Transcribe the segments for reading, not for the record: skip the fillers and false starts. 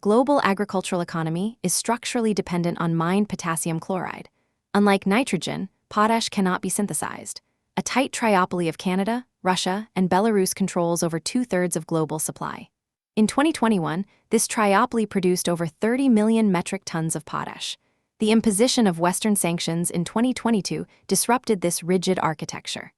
global agricultural economy is structurally dependent on mined potassium chloride. Unlike nitrogen, potash cannot be synthesized. A tight triopoly of Canada, Russia, and Belarus controls over 2/3 of global supply. In 2021, this triopoly produced over 30 million metric tons of potash. The imposition of Western sanctions in 2022 disrupted this rigid architecture.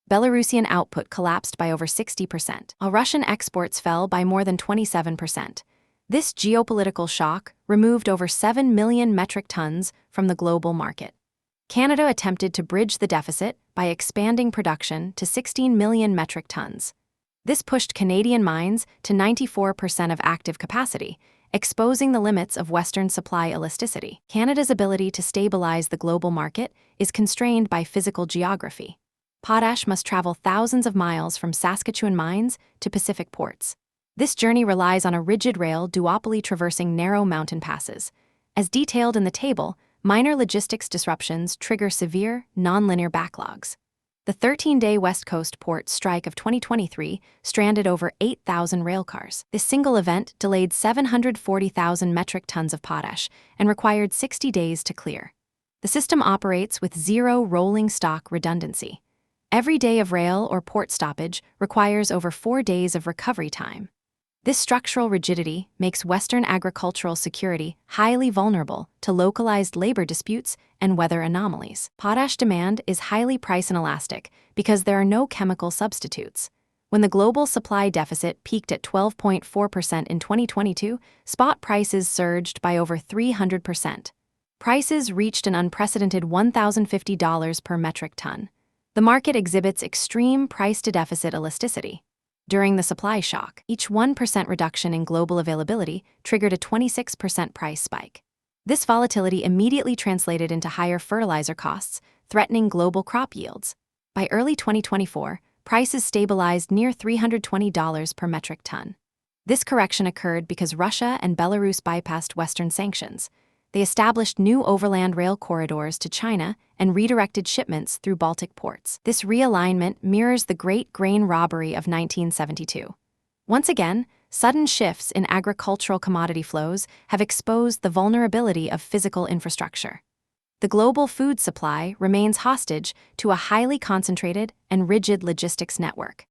Belarusian output collapsed by over 60%, while Russian exports fell by more than 27%. This geopolitical shock removed over 7 million metric tons from the global market. Canada attempted to bridge the deficit by expanding production to 16 million metric tons. This pushed Canadian mines to 94% of active capacity, exposing the limits of Western supply elasticity. Canada's ability to stabilize the global market is constrained by physical geography. Potash must travel thousands of miles from Saskatchewan mines to Pacific ports. This journey relies on a rigid rail duopoly traversing narrow mountain passes. As detailed in the table, minor logistics disruptions trigger severe, nonlinear backlogs. The 13-day West Coast port strike of 2023 stranded over 8,000 railcars. This single event delayed 740,000 metric tons of potash and required 60 days to clear. The system operates with zero rolling stock redundancy. Every day of rail or port stoppage requires over 4 days of recovery time. This structural rigidity makes Western agricultural security highly vulnerable to localized labor disputes and weather anomalies. Potash demand is highly price inelastic because there are no chemical substitutes. When the global supply deficit peaked at 12.4% in 2022, spot prices surged by over 300%. Prices reached an unprecedented $1,050 per metric ton. The market exhibits extreme price-to-deficit elasticity. During the supply shock, each 1% reduction in global availability triggered a 26% price spike. This volatility immediately translated into higher fertilizer costs, threatening global crop yields. By early 2024, prices stabilized near $320 per metric ton. This correction occurred because Russia and Belarus bypassed Western sanctions. They established new overland rail corridors to China and redirected shipments through Baltic ports. This realignment mirrors the Great Grain Robbery of 1972. Once again, sudden shifts in agricultural commodity flows have exposed the vulnerability of physical infrastructure. The global food supply remains hostage to a highly concentrated and rigid logistics network.